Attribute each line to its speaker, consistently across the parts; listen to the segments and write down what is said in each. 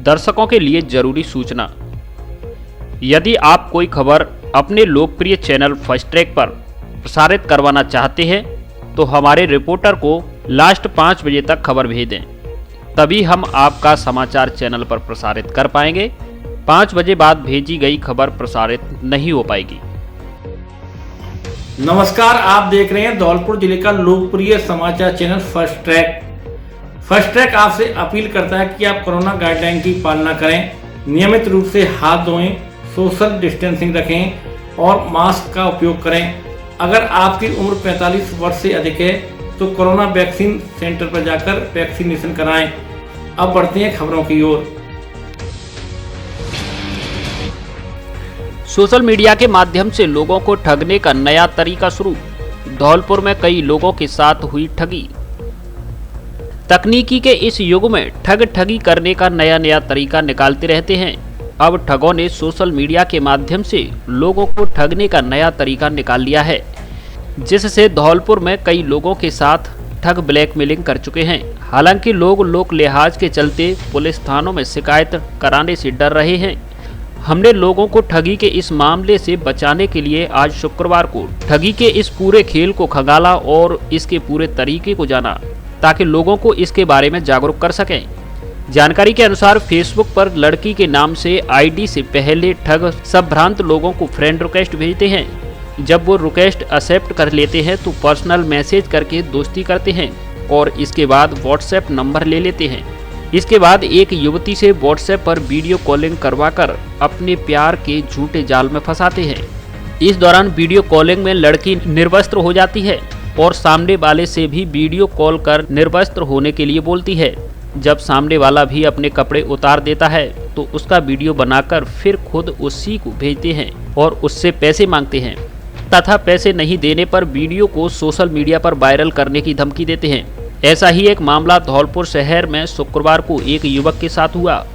Speaker 1: दर्शकों के लिए जरूरी सूचना। यदि आप कोई खबर अपने लोकप्रिय चैनल फर्स्ट ट्रैक पर प्रसारित करवाना चाहते हैं तो हमारे रिपोर्टर को लास्ट 5 बजे तक खबर भेजें, तभी हम आपका समाचार चैनल पर प्रसारित कर पाएंगे। 5 बजे बाद भेजी गई खबर प्रसारित नहीं हो पाएगी।
Speaker 2: नमस्कार, आप देख रहे हैं धौलपुर जिले का लोकप्रिय समाचार channel first track. First track आपसे अपील करता है कि आप कोरोना गाइडलाइन की पालना करें, नियमित रूप से हाथ धोएं, सोशल डिस्टेंसिंग रखें और मास्क का उपयोग करें। अगर आपकी उम्र 45 वर्ष से अधिक है तो कोरोना वैक्सीन सेंटर पर जाकर वैक्सीनेशन कराएं। अब बढ़ते हैं खबरों की ओर।
Speaker 1: सोशल मीडिया के माध्यम से लोगों को ठगने का नया तरीका शुरू। धौलपुर में कई लोगों के साथ हुई ठगी। तकनीकी के इस युग में ठगी करने का नया तरीका निकालते रहते हैं। अब ठगों ने सोशल मीडिया के माध्यम से लोगों को ठगने का नया तरीका निकाल लिया है, जिससे धौलपुर में कई लोगों के साथ ठग ब्लैकमेलिंग कर चुके हैं। हालांकि लोग लिहाज के चलते पुलिस थानों में शिकायत कराने से डर रहे हैं। हमने लोगों को ठगी के इस मामले से बचाने के लिए आज शुक्रवार को ठगी के इस पूरे खेल को खंगाला और इसके पूरे तरीके को जाना, ताकि लोगों को इसके बारे में जागरूक कर सकें। जानकारी के अनुसार फेसबुक पर लड़की के नाम से आईडी से पहले ठग संभ्रांत लोगों को फ्रेंड रिक्वेस्ट भेजते हैं। जब वो रिक्वेस्ट एक्सेप्ट कर लेते हैं तो पर्सनल मैसेज करके दोस्ती करते हैं और इसके बाद व्हाट्सएप नंबर ले लेते हैं। इसके बाद एक युवती से व्हाट्सएप पर वीडियो कॉलिंग करवाकर अपने प्यार के झूठे जाल में फंसाते हैं। इस दौरान वीडियो कॉलिंग में लड़की निर्वस्त्र हो जाती है और सामने वाले से भी वीडियो कॉल कर निर्वस्त्र होने के लिए बोलती है। जब सामने वाला भी अपने कपड़े उतार देता है तो उसका वीडियो बनाकर फिर खुद उसी को भेजते हैं और उससे पैसे मांगते हैं तथा पैसे नहीं देने पर वीडियो को सोशल मीडिया पर वायरल करने की धमकी देते हैं। ऐसा ही एक मामला धौलपुर शहर में शुक्रवार को एक युवक के साथ हुआ,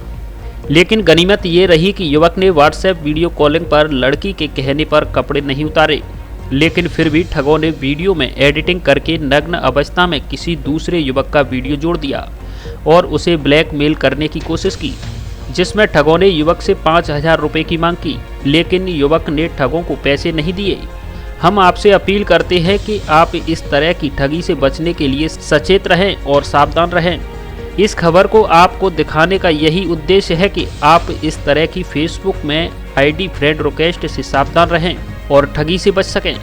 Speaker 1: लेकिन गनीमत ये रही कि युवक ने व्हाट्सएप वीडियो कॉलिंग पर लड़की के कहने पर कपड़े नहीं उतारे, लेकिन फिर भी ठगों ने वीडियो में एडिटिंग करके नग्न अवस्था में किसी दूसरे युवक का वीडियो जोड़ दिया और उसे ब्लैकमेल करने की कोशिश की, जिसमें ठगों ने युवक से 5,000 रुपये की मांग की, लेकिन युवक ने ठगों को पैसे नहीं दिए। हम आपसे अपील करते हैं कि आप इस तरह की ठगी से बचने के लिए सचेत रहें और सावधान रहें। इस खबर को आपको दिखाने का यही उद्देश्य है कि आप इस तरह की फेसबुक में आईडी फ्रेंड रिक्वेस्ट से सावधान रहें और ठगी से बच सकें।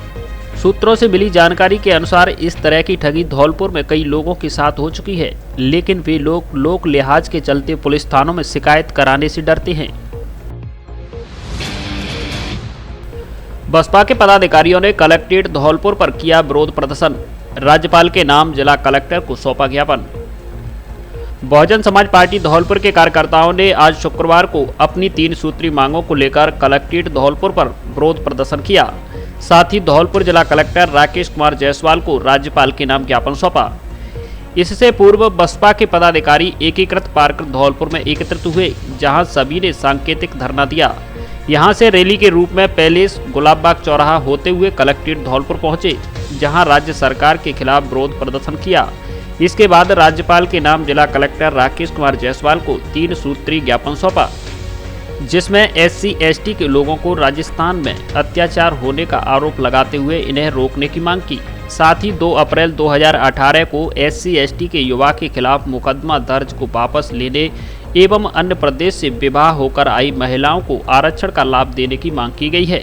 Speaker 1: सूत्रों से मिली जानकारी के अनुसार इस तरह की ठगी धौलपुर में कई लोगों के साथ हो चुकी है, लेकिन वे लोग लिहाज के चलते पुलिस थानों में शिकायत कराने से डरते हैं। बसपा के पदाधिकारियों ने कलेक्ट्रेट धौलपुर पर किया विरोध प्रदर्शन। राज्यपाल के नाम जिला कलेक्टर को सौंपा ज्ञापन। बहुजन समाज पार्टी धौलपुर के कार्यकर्ताओं ने आज शुक्रवार को अपनी 3 सूत्री मांगों को लेकर कलेक्ट्रेट धौलपुर पर विरोध प्रदर्शन किया। साथ ही धौलपुर जिला कलेक्टर राकेश कुमार जायसवाल को राज्यपाल के नाम ज्ञापन सौंपा। इससे पूर्व बसपा के पदाधिकारी एकीकृत पार्क धौलपुर में एकत्रित हुए, जहां सभी ने सांकेतिक धरना दिया। यहां से रैली के रूप में पैलेस गुलाबबाग चौराहा होते हुए कलेक्ट्रेट धौलपुर पहुंचे, जहां राज्य सरकार के खिलाफ विरोध प्रदर्शन किया। इसके बाद राज्यपाल के नाम जिला कलेक्टर राकेश कुमार जायसवाल को 3 सूत्री ज्ञापन सौंपा, जिसमें SC/ST के लोगों को राजस्थान में अत्याचार होने का आरोप लगाते हुए इन्हें रोकने की मांग की। साथ ही 2 अप्रैल 2018 को SC/ST के युवा के खिलाफ मुकदमा दर्ज को वापस लेने एवं अन्य प्रदेश से विवाह होकर आई महिलाओं को आरक्षण का लाभ देने की मांग की गई है।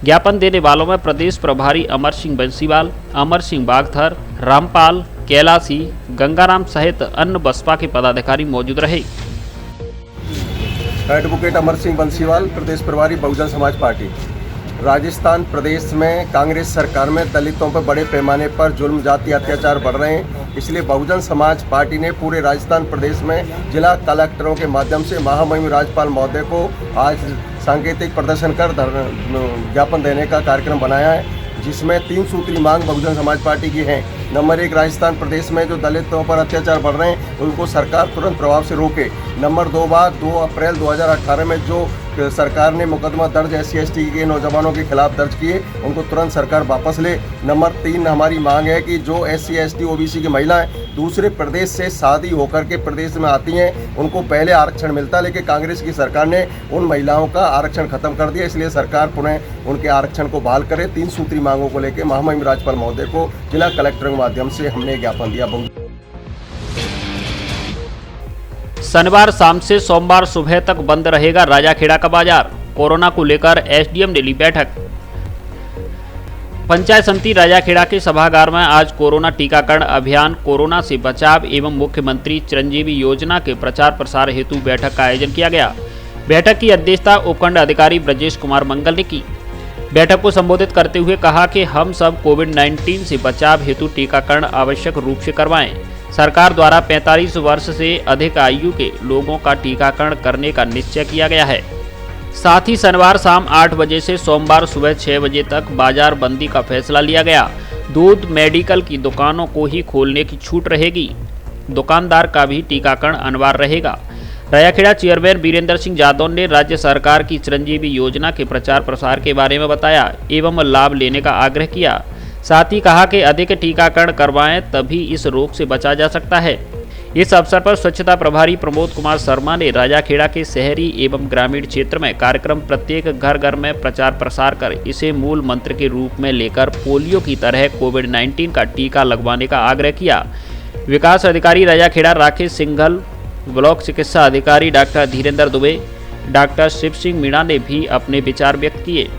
Speaker 1: ज्ञापन देने वालों में प्रदेश प्रभारी अमर सिंह बंसीवाल, अमर सिंह बागथर, रामपाल, कैलासी, गंगाराम सहित अन्य बसपा के पदाधिकारी मौजूद रहे।
Speaker 3: एडवोकेट अमर सिंह बंसीवाल, प्रदेश प्रभारी बहुजन समाज पार्टी। राजस्थान प्रदेश में कांग्रेस सरकार में दलितों पर बड़े पैमाने पर जुल्म जाति अत्याचार बढ़ रहे हैं, इसलिए बहुजन समाज पार्टी ने पूरे राजस्थान प्रदेश में जिला कलेक्टरों के माध्यम से महामहिम राज्यपाल महोदय को आज सांकेतिक प्रदर्शन कर ज्ञापन देने का कार्यक्रम बनाया है, जिसमें 3 सूत्री मांग बहुजन समाज पार्टी की है। नंबर 1, राजस्थान प्रदेश में जो दलितों पर अत्याचार बढ़ रहे हैं उनको सरकार तुरंत प्रभाव से रोके। नंबर 2 बात, 2 अप्रैल 2018 में जो सरकार ने मुकदमा दर्ज SC/ST के नौजवानों के खिलाफ दर्ज किए, उनको तुरंत सरकार वापस ले। नंबर 3 हमारी मांग है कि जो SC/ST OBC की महिलाएं दूसरे प्रदेश से शादी होकर के प्रदेश में आती हैं, उनको पहले आरक्षण मिलता, लेकिन कांग्रेस की सरकार ने उन महिलाओं का आरक्षण खत्म कर दिया। इसलिए सरकार पुनः उनके आरक्षण को बहाल करे। 3 सूत्री मांगों को लेकर महामहिम राज्यपाल महोदय को जिला कलेक्टर के माध्यम से हमने ज्ञापन दिया।
Speaker 1: शनिवार शाम से सोमवार सुबह तक बंद रहेगा राजाखेड़ा का बाजार। कोरोना को लेकर SDM ने ली बैठक। पंचायत समिति राजाखेड़ा के सभागार में आज कोरोना टीकाकरण अभियान, कोरोना से बचाव एवं मुख्यमंत्री चिरंजीवी योजना के प्रचार प्रसार हेतु बैठक का आयोजन किया गया। बैठक की अध्यक्षता उपखंड अधिकारी ब्रजेश कुमार मंगल ने की। बैठक को संबोधित करते हुए कहा कि हम सब कोविड-19 से बचाव हेतु टीकाकरण आवश्यक रूप से करवाएं। सरकार द्वारा 45 वर्ष से अधिक आयु के लोगों का टीकाकरण करने का निश्चय किया गया है। साथ ही शनिवार शाम 8 बजे से सोमवार सुबह 6 बजे तक बाजार बंदी का फैसला लिया गया। दूध, मेडिकल की दुकानों को ही खोलने की छूट रहेगी। दुकानदार का भी टीकाकरण अनिवार्य रहेगा। राजाखेड़ा चेयरमैन वीरेंद्र सिंह यादव ने राज्य सरकार की चिरंजीवी योजना के प्रचार प्रसार के बारे में बताया एवं लाभ लेने का आग्रह किया। साथ ही कहा कि अधिक टीकाकरण करवाएं, तभी इस रोग से बचा जा सकता है। इस अवसर पर स्वच्छता प्रभारी प्रमोद कुमार शर्मा ने राजाखेड़ा के शहरी एवं ग्रामीण क्षेत्र में कार्यक्रम प्रत्येक घर घर में प्रचार प्रसार कर इसे मूल मंत्र के रूप में लेकर पोलियो की तरह कोविड-19 का टीका लगवाने का आग्रह किया। विकास अधिकारी राजाखेड़ा राकेश सिंघल, ब्लॉक चिकित्सा अधिकारी डॉक्टर धीरेन्द्र दुबे, डॉक्टर शिव सिंह मीणा ने भी अपने विचार व्यक्त किए।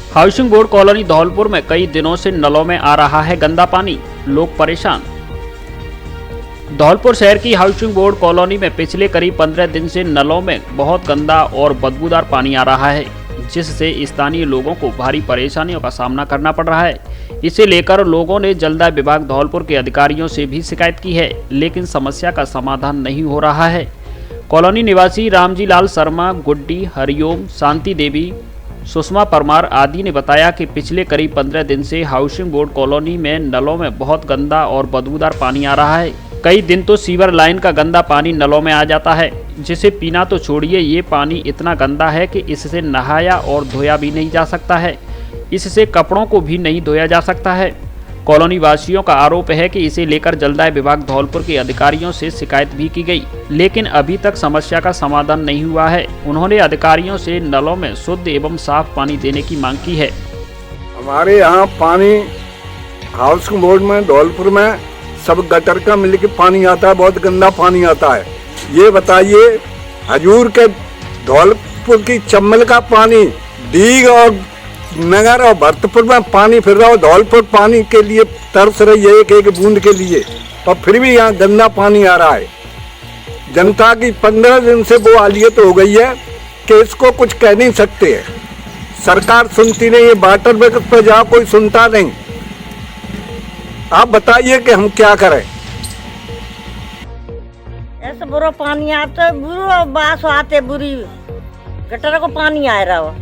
Speaker 1: हाउसिंग बोर्ड कॉलोनी धौलपुर में कई दिनों से नलों में आ रहा है गंदा पानी, लोग परेशान। धौलपुर शहर की हाउसिंग बोर्ड कॉलोनी में पिछले करीब 15 दिन से नलों में बहुत गंदा और बदबूदार पानी आ रहा है, जिससे स्थानीय लोगों को भारी परेशानियों का सामना करना पड़ रहा है। इसे लेकर लोगों ने जलदाय विभाग धौलपुर के अधिकारियों से भी शिकायत की है, लेकिन समस्या का समाधान नहीं हो रहा है। कॉलोनी निवासी रामजी लाल शर्मा, गुड्डी, हरिओम, शांति देवी, सुषमा परमार आदि ने बताया कि पिछले करीब 15 दिन से हाउसिंग बोर्ड कॉलोनी में नलों में बहुत गंदा और बदबूदार पानी आ रहा है। कई दिन तो सीवर लाइन का गंदा पानी नलों में आ जाता है, जिसे पीना तो छोड़िए, ये पानी इतना गंदा है कि इससे नहाया और धोया भी नहीं जा सकता है। इससे कपड़ों को भी नहीं धोया जा सकता है। कॉलोनी वासियों का आरोप है कि इसे लेकर जलदाय विभाग धौलपुर के अधिकारियों से शिकायत भी की गई, लेकिन अभी तक समस्या का समाधान नहीं हुआ है। उन्होंने अधिकारियों से नलों में शुद्ध एवं साफ पानी देने की मांग की है।
Speaker 4: हमारे यहाँ पानी हाउसिंग बोर्ड में धौलपुर में सब गटर का मिलकर पानी आता है, बहुत गंदा पानी आता है। ये बताइए, हजूर के धौलपुर की चम्बल का पानी, डीग और नगर और भरतपुर में पानी फिर रहा हो, धौलपुर पानी के लिए तरस रही है एक एक बूंद के लिए, और फिर भी यहाँ गंदा पानी आ रहा है। जनता की 15 दिन से वो हालियत हो गई है कि इसको कुछ कह नहीं सकते हैं। सरकार सुनती नहीं है, वाटर बैकअप पे जाओ कोई सुनता नहीं। आप बताइए कि हम क्या करें।
Speaker 5: ऐसा बुरा पानी आता है, बुरा बास आते, बुरी गटर को पानी आ रहा हो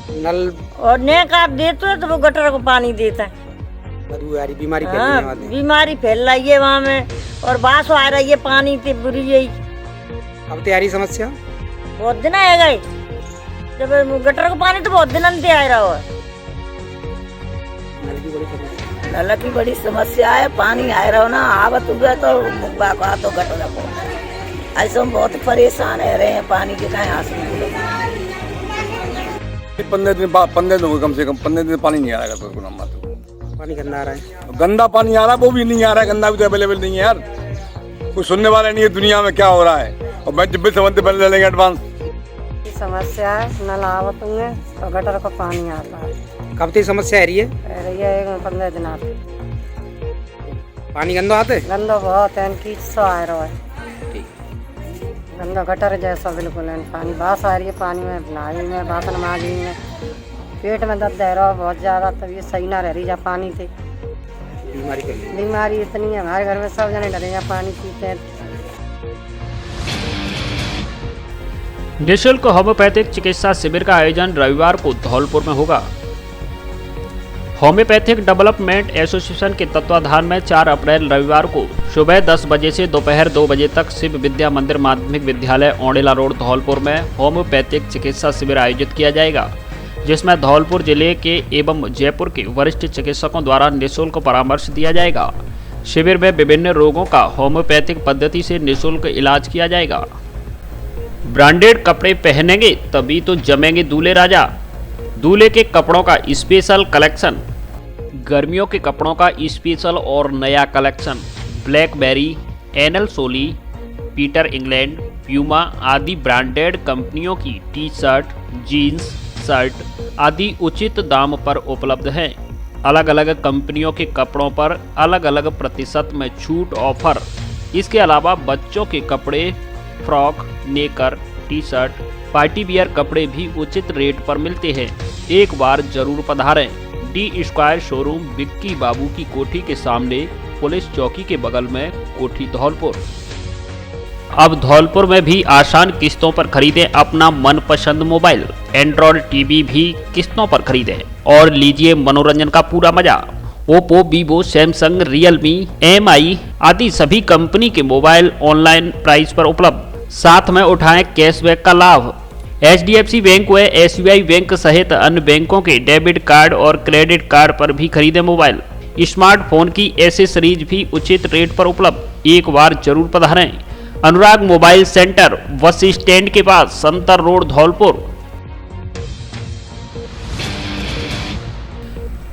Speaker 6: नल
Speaker 5: और नेक आप देते हो तो वो गटर को पानी देता है।
Speaker 6: बीमारी
Speaker 5: हाँ, बीमारी फैल रही है वहाँ में, और बास आ रही है पानी से बुरी। यही
Speaker 6: अब तैयारी समस्या
Speaker 5: बहुत दिन आएगा, जब गटर को पानी तो बहुत दिन अंते आ रहा हो।
Speaker 7: नल की बड़ी समस्या है, पानी आ रहा हो ना, आवत हुआ तो गटर को ऐसे हम बहुत परेशान रहे हैं पानी के कहीं हाथ
Speaker 4: 15 दिन हो कम से कम 15 दिन पानी नहीं आ रहा है।
Speaker 6: पानी गंदा आ रहा है,
Speaker 4: गंदा पानी आ रहा है, वो भी नहीं आ रहा है, गंदा भी तो अवेलेबल नहीं है यार। कोई सुनने वाला नहीं है दुनिया में क्या हो रहा है। और मैं जब भी समझते पहले ले लेंगे एडवांस।
Speaker 8: समस्या है, नल आवत हुए तो गटर को पानी आता है।
Speaker 6: कब तक समस्या आ रही है?
Speaker 8: 15 दिन आते
Speaker 6: पानी गंदा आते,
Speaker 8: गंदा बहुत है, कीच सो आ रहा है, गंदा गटर जैसा बिल्कुल है। पानी बास आ रही है, पानी में नहाई में, बासन माजी में, पेट में दर्द रह रहा बहुत ज़्यादा, तबीयत सही ना रह रही जा पानी से। बीमारी इतनी है, हमारे घर में सब जने डरे जा पानी पीते हैं।
Speaker 1: निःशुल्क होम्योपैथिक चिकित्सा शिविर का आयोजन रविवार को धौलपुर में होगा। होम्योपैथिक डेवलपमेंट एसोसिएशन के तत्वाधान में 4 अप्रैल रविवार को सुबह 10 बजे से दोपहर 2 बजे तक शिव विद्या मंदिर माध्यमिक विद्यालय ओडेला रोड धौलपुर में होम्योपैथिक चिकित्सा शिविर आयोजित किया जाएगा, जिसमें धौलपुर जिले के एवं जयपुर के वरिष्ठ चिकित्सकों द्वारा निःशुल्क परामर्श दिया जाएगा। शिविर में विभिन्न रोगों का होम्योपैथिक पद्धति से निःशुल्क इलाज किया जाएगा। ब्रांडेड कपड़े पहनेंगे तभी तो जमेंगे दूल्हे राजा। दूल्हे के कपड़ों का स्पेशल कलेक्शन। गर्मियों के कपड़ों का स्पेशल और नया कलेक्शन। ब्लैकबेरी, एनएल सोली, पीटर इंग्लैंड, प्यूमा आदि ब्रांडेड कंपनियों की टी शर्ट, जीन्स, शर्ट आदि उचित दाम पर उपलब्ध हैं। अलग अलग कंपनियों के कपड़ों पर अलग अलग प्रतिशत में छूट ऑफर। इसके अलावा बच्चों के कपड़े, frock, knicker, T shirt, party wear कपड़े भी उचित रेट पर मिलते हैं। एक बार जरूर पधारें। डी स्क्वायर शोरूम विक्की बाबू की कोठी के सामने, पुलिस चौकी के बगल में, कोठी धौलपुर। अब धौलपुर में भी आसान किस्तों पर खरीदें अपना मनपसंद मोबाइल। एंड्रॉयड टीवी भी किस्तों पर खरीदें और लीजिए मनोरंजन का पूरा मजा। Oppo, Vivo, Samsung, Realme, MI आदि सभी कंपनी के मोबाइल ऑनलाइन प्राइस पर उपलब्ध। साथ में उठाएं कैशबैक का लाभ। HDFC बैंक व SBI बैंक सहित अन्य बैंकों के डेबिट कार्ड और क्रेडिट कार्ड पर भी खरीदें मोबाइल। स्मार्टफोन की एसेसरीज भी उचित रेट पर उपलब्ध। एक बार जरूर पधारें। अनुराग मोबाइल सेंटर, बस स्टैंड के पास, संतर रोड, धौलपुर।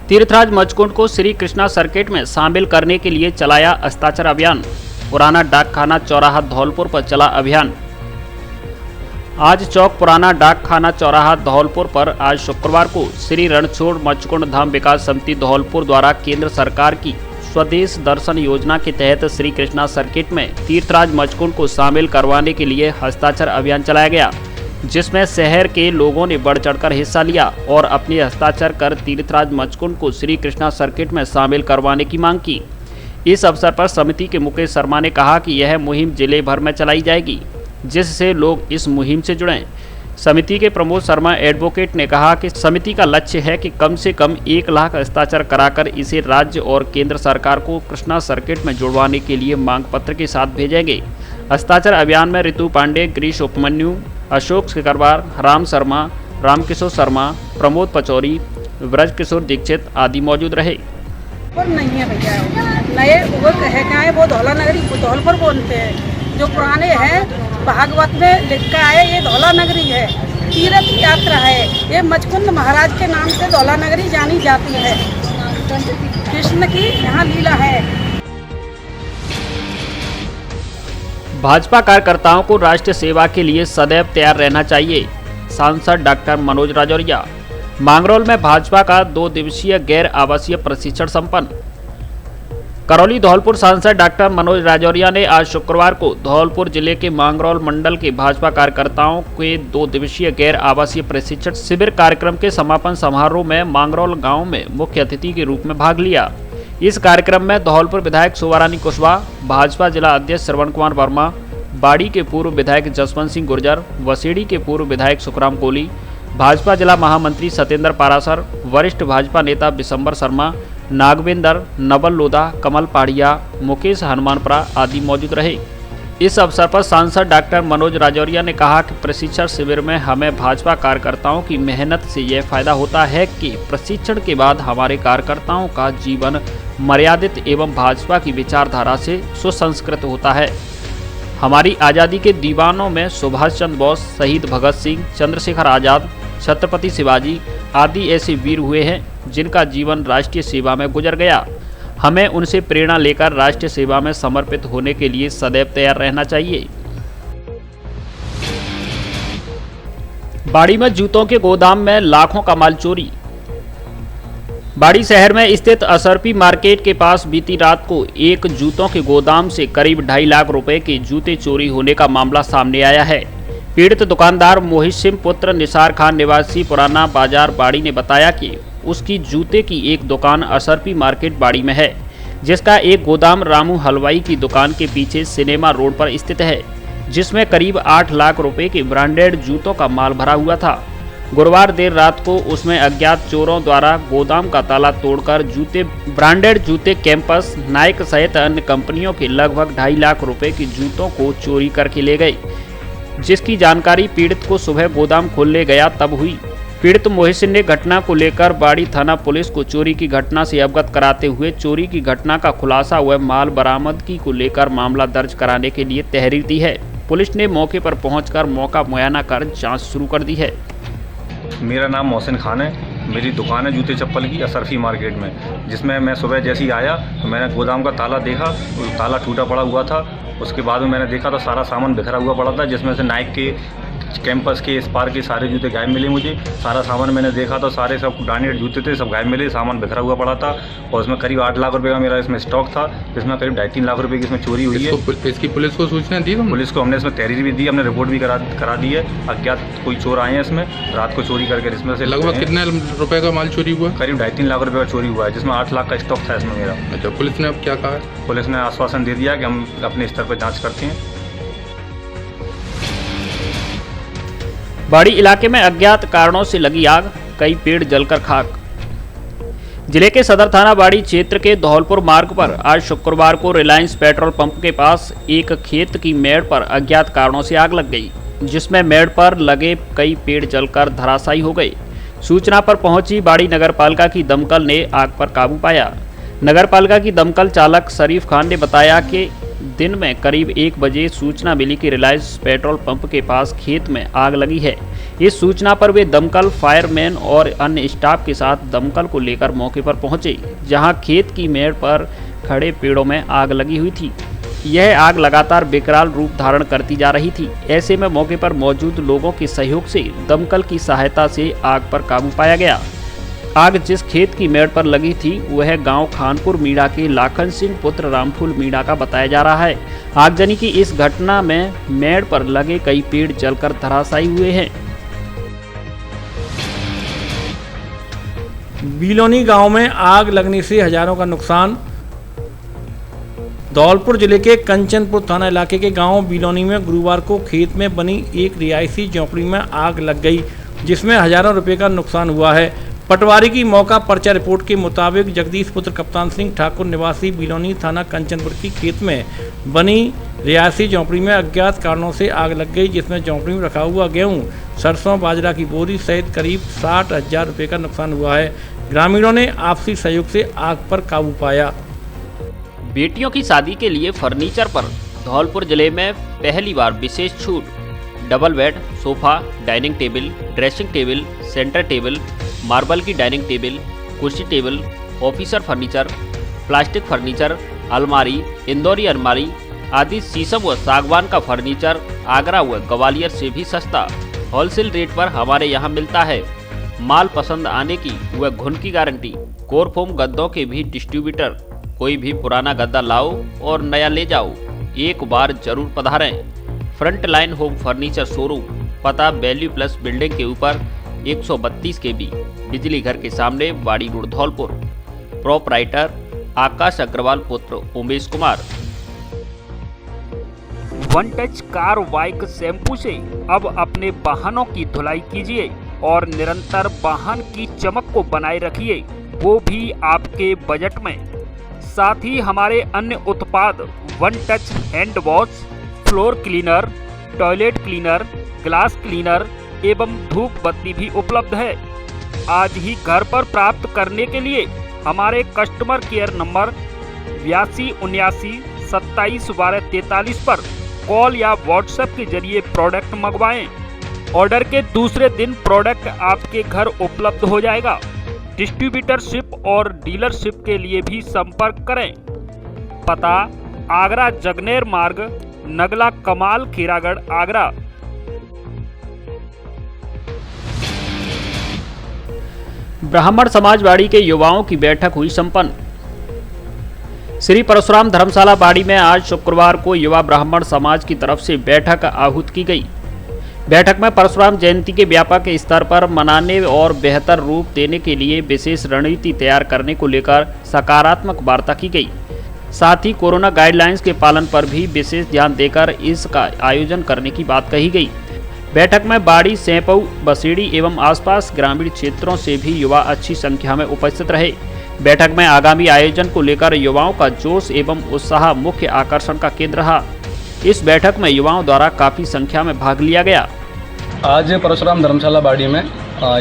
Speaker 1: तीर्थराज मचकुंड को श्री कृष्णा सर्किट में शामिल करने के लिए चलाया हस्ताक्षर अभियान। पुराना डाकखाना चौराहा धौलपुर पर चला अभियान। आज चौक पुराना डाकखाना चौराहा धौलपुर पर आज शुक्रवार को श्री रणछोड़ मचकुंड धाम विकास समिति धौलपुर द्वारा केंद्र सरकार की स्वदेश दर्शन योजना के तहत श्री कृष्णा सर्किट में तीर्थराज मचकुंड को शामिल करवाने के लिए हस्ताक्षर अभियान चलाया गया, जिसमें शहर के लोगों ने बढ़ चढ़कर हिस्सा लिया और अपने हस्ताक्षर कर तीर्थराज मचकुंड को श्री कृष्णा सर्किट में शामिल करवाने की मांग की। इस अवसर पर समिति के मुकेश शर्मा ने कहा कि यह मुहिम जिले भर में चलाई जाएगी, जिससे लोग इस मुहिम से जुड़ें। समिति के प्रमोद शर्मा एडवोकेट ने कहा कि समिति का लक्ष्य है कि कम से कम 1 लाख हस्ताक्षर कराकर इसे राज्य और केंद्र सरकार को कृष्णा सर्किट में जुड़वाने के लिए मांग पत्र के साथ भेजेंगे। हस्ताक्षर अभियान में ऋतु पांडे, गिरीश उपमन्यु, अशोक सिकरवार, राम शर्मा, रामकिशोर शर्मा, प्रमोद पचौरी, ब्रज किशोर दीक्षित आदि मौजूद रहे।
Speaker 9: नहीं है भैया, नए वो है वो धौला नगरी धौलपुर बोलते हैं। जो पुराने हैं भागवत में लिखा है ये धौला नगरी है, तीर्थ यात्रा है। ये मचकुंद महाराज के नाम से धौला नगरी जानी जाती है। कृष्ण की यहाँ लीला है।
Speaker 1: भाजपा कार्यकर्ताओं को राष्ट्र सेवा के लिए सदैव तैयार रहना चाहिए। सांसद डॉक्टर मनोज राजौरिया। मांगरोल में भाजपा का 2 दिवसीय गैर आवासीय प्रशिक्षण संपन्न। करौली धौलपुर सांसद डॉक्टर मनोज राजौरिया ने आज शुक्रवार को धौलपुर जिले के मांगरोल मंडल के भाजपा कार्यकर्ताओं के 2 दिवसीय गैर आवासीय प्रशिक्षण शिविर कार्यक्रम के समापन समारोह में मांगरोल गांव में मुख्य अतिथि के रूप में भाग लिया। इस कार्यक्रम में धौलपुर विधायक शोभारानी कुशवाहा, भाजपा जिला अध्यक्ष श्रवण कुमार वर्मा, बाड़ी के पूर्व विधायक जसवंत सिंह गुर्जर, वसेड़ी के पूर्व विधायक सुखराम कोहली, भाजपा जिला महामंत्री सत्येंद्र पारासर, वरिष्ठ भाजपा नेता बिशंबर शर्मा, नागवेंद्र, नवल लोधा, कमल पाड़िया, मुकेश हनुमानपुरा आदि मौजूद रहे। इस अवसर पर सांसद डॉक्टर मनोज राजौरिया ने कहा कि प्रशिक्षण शिविर में हमें भाजपा कार्यकर्ताओं की मेहनत से यह फायदा होता है कि प्रशिक्षण के बाद हमारे कार्यकर्ताओं का जीवन मर्यादित एवं भाजपा की विचारधारा से सुसंस्कृत होता है। हमारी आज़ादी के दीवानों में सुभाष चंद्र बोस, शहीद भगत सिंह, चंद्रशेखर आज़ाद, छत्रपति शिवाजी आदि ऐसे वीर हुए हैं जिनका जीवन राष्ट्रीय सेवा में गुजर गया। हमें उनसे प्रेरणा लेकर राष्ट्रीय सेवा में समर्पित होने के लिए सदैव तैयार रहना चाहिए। बाड़ी में जूतों के गोदाम में लाखों का माल चोरी। बाड़ी शहर में स्थित असरपी मार्केट के पास बीती रात को एक जूतों के गोदाम से करीब 2.5 लाख रुपए के जूते चोरी होने का मामला सामने आया है। पीड़ित दुकानदार मोहित सिंह पुत्र निसार खान निवासी पुराना बाजार बाड़ी ने बताया कि उसकी जूते की एक दुकान असरपी मार्केट बाड़ी में है, जिसका एक गोदाम रामू हलवाई की दुकान के पीछे सिनेमा रोड पर स्थित है, जिसमें करीब 8 लाख रुपए के ब्रांडेड जूतों का माल भरा हुआ था। गुरुवार देर रात को उसमें अज्ञात चोरों द्वारा गोदाम का ताला तोड़कर ब्रांडेड जूते कैंपस, नाइक सहित अन्य कंपनियों के लगभग 2.5 लाख रुपए की जूतों को चोरी करके ले गए, जिसकी जानकारी पीड़ित को सुबह गोदाम खोलने गया तब हुई। पीड़ित मोहसिन ने घटना को लेकर बाड़ी थाना पुलिस को चोरी की घटना से अवगत कराते हुए चोरी की घटना का खुलासा व माल बरामदगी को लेकर मामला दर्ज कराने के लिए तहरीर दी है। पुलिस ने मौके पर पहुंचकर मौका मुआयना कर जांच शुरू कर दी है।
Speaker 10: मेरा नाम मोहसिन खान है। मेरी दुकान है जूते चप्पल की असरफी मार्केट में, जिसमें मैं सुबह जैसे ही आया तो मैंने गोदाम का ताला देखा, तो ताला टूटा पड़ा हुआ था। उसके बाद में मैंने देखा तो सारा सामान बिखरा हुआ पड़ा था, जिसमें से नाइक के, कैंपस के, स्पार्क के सारे जूते गायब मिले मुझे। सारा सामान मैंने देखा तो सारे सब ब्रांडेड जूते थे, सब गायब मिले, सामान बिखरा हुआ पड़ा था। और उसमें करीब 8 लाख रुपए का मेरा इसमें स्टॉक था, जिसमें करीब 2.5-3 लाख रुपए की इसमें चोरी हुई है।
Speaker 11: इसकी पुलिस को सूचना दी?
Speaker 10: पुलिस को हमने इसमें तहरीर भी दी, हमने रिपोर्ट भी करा दी है। अज्ञात कोई चोर आए हैं इसमें, रात को चोरी करके इसमें से
Speaker 11: लगभग कितने रुपए का माल चोरी हुआ?
Speaker 10: करीब 2.5-3 लाख रुपए का चोरी हुआ है, जिसमें 8 लाख का स्टॉक था इसमें मेरा।
Speaker 11: अच्छा, पुलिस ने अब क्या कहा?
Speaker 10: पुलिस ने आश्वासन दे दिया कि हम अपने स्तर पर जांच करते हैं।
Speaker 1: बाड़ी इलाके में अज्ञात कारणों से लगी आग, कई पेड़ जलकर खाक। जिले के सदर थाना बाड़ी क्षेत्र के धौलपुर मार्ग पर आज शुक्रवार को रिलायंस पेट्रोल पंप के पास एक खेत की मेड़ पर अज्ञात कारणों से आग लग गई, जिसमें मेड़ पर लगे कई पेड़ जलकर धराशायी हो गए। सूचना पर पहुंची बाड़ी नगरपालिका की दमकल ने आग पर काबू पाया। नगरपालिका की दमकल चालक शरीफ खान ने बताया कि दिन में करीब 1 बजे सूचना मिली कि रिलायंस पेट्रोल पंप के पास खेत में आग लगी है। इस सूचना पर वे दमकल, फायरमैन और अन्य स्टाफ के साथ दमकल को लेकर मौके पर पहुंचे, जहां खेत की मेड़ पर खड़े पेड़ों में आग लगी हुई थी। यह आग लगातार विकराल रूप धारण करती जा रही थी। ऐसे में मौके पर मौजूद लोगों के सहयोग से दमकल की सहायता से आग पर काबू पाया गया। आग जिस खेत की मेड़ पर लगी थी वह गांव खानपुर मीणा के लाखन सिंह पुत्र रामफूल मीणा का बताया जा रहा है। आगजनी की इस घटना में मेड़ पर लगे कई पेड़ जलकर धराशायी हुए हैं।
Speaker 2: बिलोनी गांव में आग लगने से हजारों का नुकसान। धौलपुर जिले के कंचनपुर थाना इलाके के गांव बिलोनी में गुरुवार को खेत में बनी एक रिहायशी झोंपड़ी में आग लग गई, जिसमें हजारों रुपए का नुकसान हुआ है। पटवारी की मौका पर्चा रिपोर्ट के मुताबिक जगदीश पुत्र कप्तान सिंह ठाकुर निवासी बिलोनी थाना कंचनपुर की खेत में बनी रिहायशी झोंपड़ी में अज्ञात कारणों से आग लग गई, जिसमें झोंपड़ी में रखा हुआ गेहूं, सरसों, बाजरा की बोरी सहित करीब 60,000 रुपये का नुकसान हुआ है। ग्रामीणों ने आपसी सहयोग से आग पर काबू पाया।
Speaker 1: बेटियों की शादी के लिए फर्नीचर पर धौलपुर जिले में पहली बार विशेष छूट। Double bed, sofa, dining table, dressing table, centre table, marble की डाइनिंग टेबल, कुर्सी table, officer furniture, plastic furniture, अलमारी, इंदौरी अलमारी आदि शीशम व सागवान का फर्नीचर आगरा व ग्वालियर से भी सस्ता होलसेल रेट पर हमारे यहाँ मिलता है। माल पसंद आने की व घुन की गारंटी। कोरफोम गद्दों के भी डिस्ट्रीब्यूटर। कोई भी पुराना गद्दा लाओ और नया ले जाओ, एक बार जरूर पधारें। Front line home furniture showroom, पता वैल्यू प्लस बिल्डिंग के ऊपर 132 KB, बिजली घर के सामने, बाड़ी रोड, धौलपुर। प्रोपराइटर आकाश अग्रवाल पुत्र Umesh Kumar. One touch car bike shampoo से अब अपने वाहनों की धुलाई कीजिए और निरंतर वाहन की चमक को बनाए रखिए, वो भी आपके बजट में। साथ ही हमारे अन्य उत्पाद one touch hand wash, floor cleaner, toilet cleaner, glass cleaner एवं धूप बत्ती भी उपलब्ध है। आज ही घर पर प्राप्त करने के लिए हमारे कस्टमर केयर नंबर 82 79 27 12 43 पर कॉल या व्हाट्सएप के जरिए प्रोडक्ट मंगवाएं। ऑर्डर के दूसरे दिन प्रोडक्ट आपके घर उपलब्ध हो जाएगा। डिस्ट्रीब्यूटरशिप और डीलरशिप के लिए भी संपर्क करें। पता आगरा जगनेर मार्ग, नगला कमाल, खीरागढ़, आगरा। ब्राह्मण समाजवाड़ी के युवाओं की बैठक हुई संपन्न। श्री परशुराम धर्मशाला बाड़ी में आज शुक्रवार को युवा ब्राह्मण समाज की तरफ से बैठक आहूत की गई। बैठक में परशुराम जयंती के व्यापक स्तर पर मनाने और बेहतर रूप देने के लिए विशेष रणनीति तैयार करने को लेकर सकारात्मक वार्ता की गई। साथ ही कोरोना गाइडलाइंस के पालन पर भी विशेष ध्यान देकर इसका आयोजन करने की बात कही गई। बैठक में बाड़ी, सैंपऊ, बसेड़ी एवं आसपास ग्रामीण क्षेत्रों से भी युवा अच्छी संख्या में उपस्थित रहे। बैठक में आगामी आयोजन को लेकर युवाओं का जोश एवं उत्साह मुख्य आकर्षण का केंद्र रहा। इस बैठक में युवाओं द्वारा काफी संख्या में भाग लिया गया।
Speaker 12: आज परशुराम धर्मशाला बाड़ी में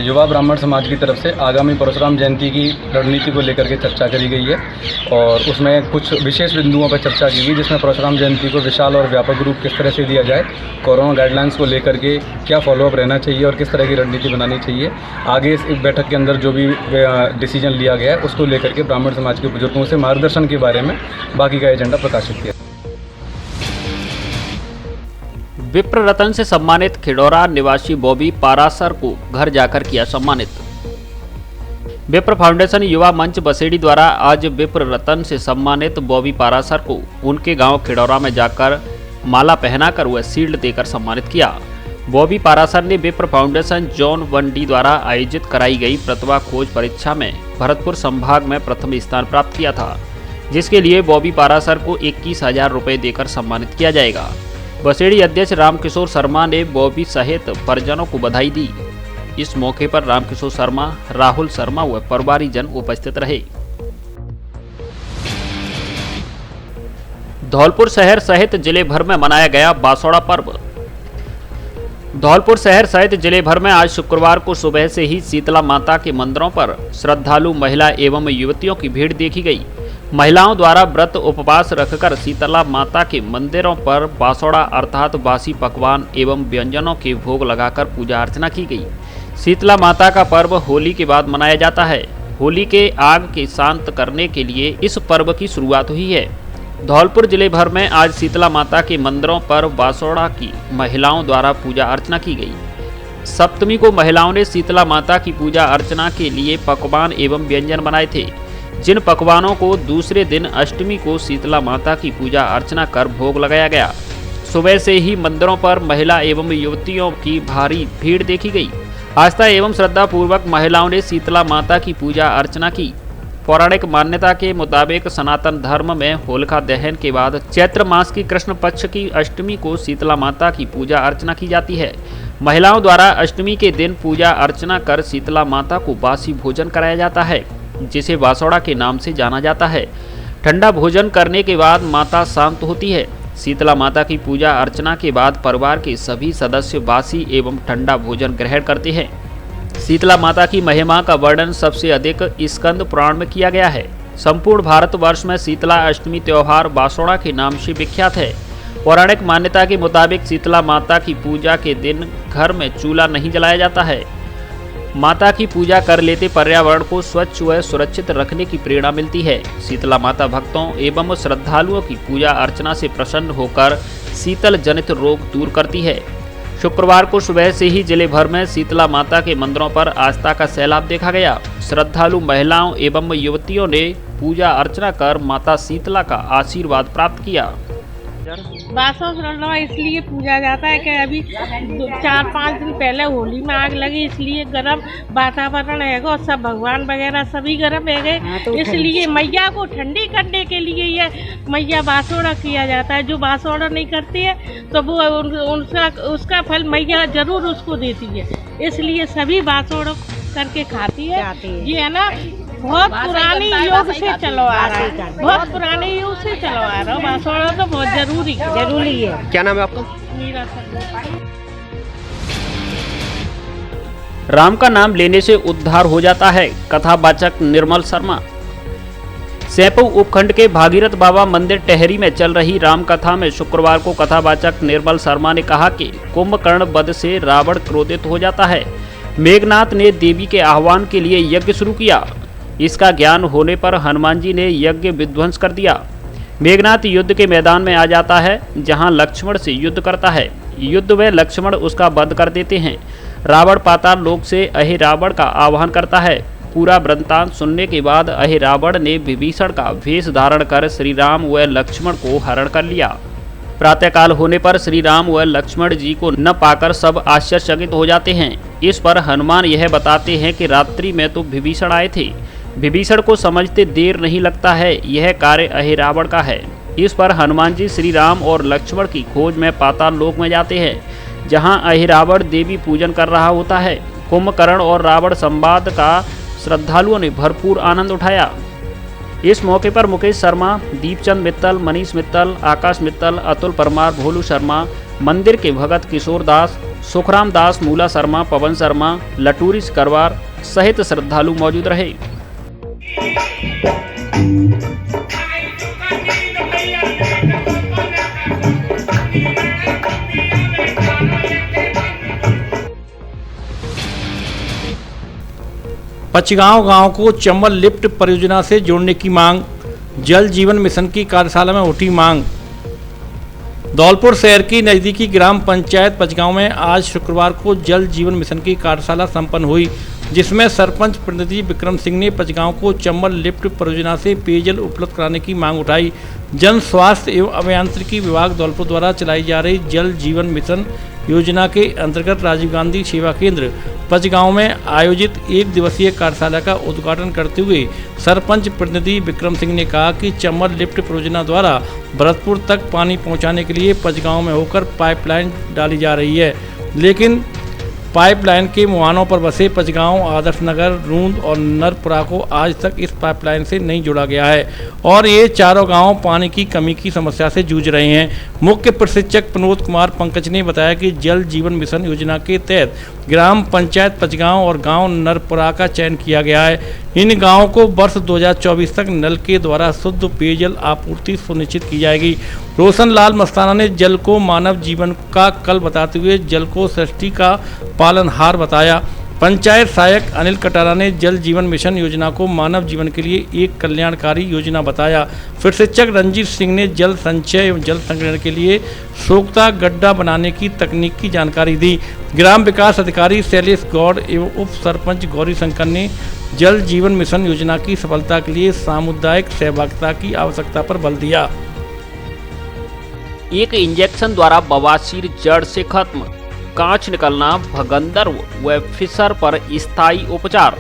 Speaker 12: युवा ब्राह्मण समाज की तरफ से आगामी परशुराम जयंती की रणनीति को लेकर के चर्चा करी गई है और उसमें कुछ विशेष बिंदुओं पर चर्चा की गई, जिसमें परशुराम जयंती को विशाल और व्यापक रूप किस तरह से दिया जाए, कोरोना गाइडलाइंस को लेकर के क्या फॉलोअप रहना चाहिए और किस तरह की रणनीति बनानी चाहिए। आगे इस बैठक के अंदर जो भी डिसीजन लिया गया है उसको लेकर के ब्राह्मण समाज के बुजुर्गों से मार्गदर्शन के बारे में बाकी का एजेंडा प्रकाशित किया।
Speaker 1: विप्र रत्न से सम्मानित खिड़ौरा निवासी बॉबी पारासर को घर जाकर किया सम्मानित। विप्र फाउंडेशन युवा मंच बसेड़ी द्वारा आज विप्र रत्न से सम्मानित बॉबी पारासर को उनके गांव खिड़ौरा में जाकर माला पहनाकर व शील्ड देकर सम्मानित किया। बॉबी पारासर ने विप्र फाउंडेशन जोन 1D द्वारा आयोजित कराई गई प्रतिभा खोज परीक्षा में भरतपुर संभाग में प्रथम स्थान प्राप्त किया था, जिसके लिए बॉबी पारासर को 21,000 रुपये देकर सम्मानित किया जाएगा। बसेड़ी अध्यक्ष रामकिशोर शर्मा ने बॉबी सहित परिजनों को बधाई दी। इस मौके पर रामकिशोर शर्मा, राहुल शर्मा व परिवारी जन उपस्थित रहे। धौलपुर शहर सहित जिले भर में मनाया गया बासोड़ा पर्व। धौलपुर शहर सहित जिले भर में आज शुक्रवार को सुबह से ही शीतला माता के मंदिरों पर श्रद्धालु महिला एवं युवतियों की भीड़ देखी गई। महिलाओं द्वारा व्रत उपवास रखकर शीतला माता के मंदिरों पर बासोड़ा अर्थात बासी पकवान एवं व्यंजनों के भोग लगाकर पूजा अर्चना की गई। शीतला माता का पर्व होली के बाद मनाया जाता है। होली के आग के शांत करने के लिए इस पर्व की शुरुआत हुई है। धौलपुर जिले भर में आज शीतला माता के मंदिरों पर बासोड़ा की महिलाओं द्वारा पूजा अर्चना की गई। सप्तमी को महिलाओं ने शीतला माता की पूजा अर्चना के लिए पकवान एवं व्यंजन बनाए थे, जिन पकवानों को दूसरे दिन अष्टमी को शीतला माता की पूजा अर्चना कर भोग लगाया गया। सुबह से ही मंदिरों पर महिला एवं युवतियों की भारी भीड़ देखी गई। आस्था एवं श्रद्धा पूर्वक महिलाओं ने शीतला माता की पूजा अर्चना की। पौराणिक मान्यता के मुताबिक सनातन धर्म में होलिका दहन के बाद चैत्र मास की कृष्ण पक्ष की अष्टमी को शीतला माता की पूजा अर्चना की जाती है। महिलाओं द्वारा अष्टमी के दिन पूजा अर्चना कर शीतला माता को बासी भोजन कराया जाता है, जिसे बासोड़ा के नाम से जाना जाता है। ठंडा भोजन करने के बाद माता शांत होती है। शीतला माता की पूजा अर्चना के बाद परिवार के सभी सदस्य बासी एवं ठंडा भोजन ग्रहण करते हैं। शीतला माता की महिमा का वर्णन सबसे अधिक स्कंद पुराण में किया गया है। संपूर्ण भारतवर्ष में शीतला अष्टमी त्योहार बासोड़ा के नाम से विख्यात है। पौराणिक मान्यता के मुताबिक शीतला माता की पूजा के दिन घर में चूल्हा नहीं जलाया जाता है। माता की पूजा कर लेते पर्यावरण को स्वच्छ व सुरक्षित रखने की प्रेरणा मिलती है। शीतला माता भक्तों एवं श्रद्धालुओं की पूजा अर्चना से प्रसन्न होकर शीतल जनित रोग दूर करती है। शुक्रवार को सुबह से ही जिले भर में शीतला माता के मंदिरों पर आस्था का सैलाब देखा गया। श्रद्धालु महिलाओं एवं युवतियों ने पूजा अर्चना कर माता शीतला का आशीर्वाद प्राप्त किया।
Speaker 9: बासोड़ा इसलिए पूजा जाता है कि अभी 4-5 दिन पहले होली में आग लगी, इसलिए गर्म वातावरण है और सब भगवान वगैरह सभी गर्म है गए, इसलिए मैया को ठंडी करने के लिए ये मैया बासोड़ा किया जाता है। जो बासोड़ा नहीं करती है तो वो उसका फल मैया जरूर उसको देती है, इसलिए सभी बासोड़ा करके खाती है। ये है ना बहुत पुरानी युग से चलो आ रहा है, बहुत पुराने युग से चलो आ रहा है। बासोड़ा तो बहुत जरूरी है।
Speaker 6: क्या नाम है आपका?
Speaker 9: मीरा शर्मा।
Speaker 1: राम का नाम लेने से उद्धार हो जाता है, कथावाचक निर्मल शर्मा। सैंपऊ उपखंड के भागीरथ बाबा मंदिर टेहरी में चल रही राम कथा में शुक्रवार को कथावाचक निर्मल शर्मा ने कहा कि कुंभकर्ण वध से रावण क्रोधित हो जाता है। मेघनाथ ने देवी के आह्वान के लिए यज्ञ शुरू किया। इसका ज्ञान होने पर हनुमान जी ने यज्ञ विध्वंस कर दिया। मेघनाथ युद्ध के मैदान में आ जाता है, जहां लक्ष्मण से युद्ध करता है। युद्ध में लक्ष्मण उसका वध कर देते हैं। रावण पाताल लोक से अहिरावण का आह्वान करता है। पूरा वृत्तांत सुनने के बाद अहिरावण ने विभीषण का वेश धारण कर श्री राम व लक्ष्मण को हरण कर लिया। प्रातःकाल होने पर श्री राम व लक्ष्मण जी को न पाकर सब आश्चर्यचकित हो जाते हैं। इस पर हनुमान यह बताते हैं कि रात्रि में तो विभीषण आए थे। विभीषण को समझते देर नहीं लगता है, यह कार्य अहिरावण का है। इस पर हनुमान जी श्री राम और लक्ष्मण की खोज में पाताल लोक में जाते हैं। जहां अहिरावण देवी पूजन कर रहा होता है। कुंभकर्ण और रावण संवाद का श्रद्धालुओं ने भरपूर आनंद उठाया। इस मौके पर मुकेश शर्मा, दीपचंद मित्तल, मनीष मित्तल, आकाश मित्तल, अतुल परमार, भोलू शर्मा, मंदिर के भगत किशोर दास, सुखराम दास, मूला शर्मा, पवन शर्मा, लटूरी करवार सहित श्रद्धालु मौजूद रहे।
Speaker 2: पचगांव गांव को चंबल लिफ्ट परियोजना से जोड़ने की मांग। जल जीवन मिशन की कार्यशाला में उठी मांग। धौलपुर शहर की नज़दीकी ग्राम पंचायत पचगांव में आज शुक्रवार को जल जीवन मिशन की कार्यशाला संपन्न हुई, जिसमें सरपंच प्रतिनिधि विक्रम सिंह ने पचगांव को चंबल लिफ्ट परियोजना से पेयजल उपलब्ध कराने की मांग उठाई। जन स्वास्थ्य एवं अभियांत्रिकी विभाग धौलपुर द्वारा चलाई जा रही जल जीवन मिशन योजना के अंतर्गत राजीव गांधी सेवा केंद्र पचगांव में आयोजित 1 दिवसीय कार्यशाला का उद्घाटन करते हुए सरपंच प्रतिनिधि विक्रम सिंह ने कहा कि चंबल लिफ्ट परियोजना द्वारा भरतपुर तक पानी पहुंचाने के लिए पचगांव में होकर पाइपलाइन डाली जा रही है, लेकिन पाइपलाइन के मुहानों पर बसे पचगांव, आदर्श नगर, रूंद और नरपुरा को आज तक इस पाइपलाइन से नहीं जोड़ा गया है और ये चारों गांव पानी की कमी की समस्या से जूझ रहे हैं। मुख्य प्रशिक्षक प्रनोद कुमार पंकज ने बताया कि जल जीवन मिशन योजना के तहत ग्राम पंचायत पचगांव और गांव नरपुरा का चयन किया गया है। इन गाँवों को वर्ष 2024 तक नल के द्वारा शुद्ध पेयजल आपूर्ति सुनिश्चित की जाएगी। रोशन लाल मस्ताना ने जल को मानव जीवन का कल बताते हुए जल को सृष्टि का पालनहार बताया। पंचायत सहायक अनिल कटारा ने जल जीवन मिशन योजना को मानव जीवन के लिए एक कल्याणकारी योजना बताया। प्रशिक्षक रंजीत सिंह ने जल संचय एवं जल संग्रहण के लिए सोख्ता गड्ढा बनाने की तकनीक की जानकारी दी। ग्राम विकास अधिकारी शैलेश गौड़ एवं उप सरपंच गौरी शंकर ने जल जीवन मिशन योजना की सफलता के लिए सामुदायिक सहभागिता की आवश्यकता पर बल दिया।
Speaker 1: एक इंजेक्शन द्वारा बवासीर जड़ से खत्म, कांच निकलना, भगंदर व फिशर पर स्थायी उपचार।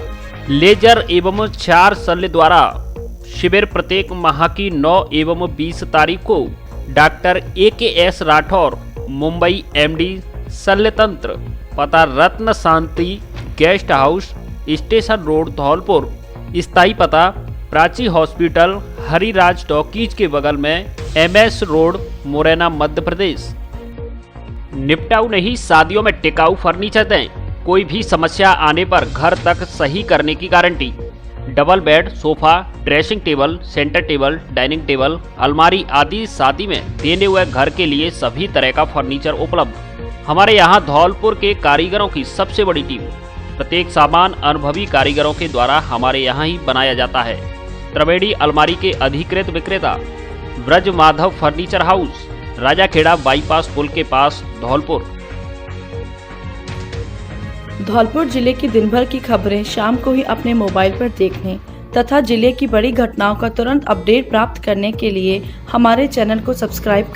Speaker 1: लेजर एवं 4 शल्य द्वारा शिविर प्रत्येक माह की 9 एवं 20 तारीख को doctor AKS Rathore, Mumbai MD, शल्यतंत्र, पता Ratna Shanti guest house, station road, Dholpur. स्थायी पता प्राची हॉस्पिटल, हरिराज टॉकीज के बगल में, MS रोड, मुरैना, मध्य प्रदेश। निपटाऊ नहीं, शादियों में टिकाऊ फर्नीचर दें। कोई भी समस्या आने पर घर तक सही करने की guarantee. Double bed, sofa, dressing table, centre table, dining table, अलमारी आदि शादी में देने हुए घर के लिए सभी तरह का फर्नीचर उपलब्ध। हमारे यहाँ धौलपुर के कारीगरों की सबसे बड़ी टीम। प्रत्येक सामान अनुभवी कारीगरों के द्वारा हमारे यहाँ ही बनाया जाता है। त्रिवेणी अलमारी के अधिकृत विक्रेता Braj Madhav furniture house, Rajakhera bypass पुल के पास, धौलपुर।
Speaker 13: धौलपुर जिले की दिन भर की खबरें शाम को ही अपने मोबाइल पर देखने तथा जिले की बड़ी घटनाओं का तुरंत अपडेट प्राप्त करने के लिए हमारे चैनल को सब्सक्राइब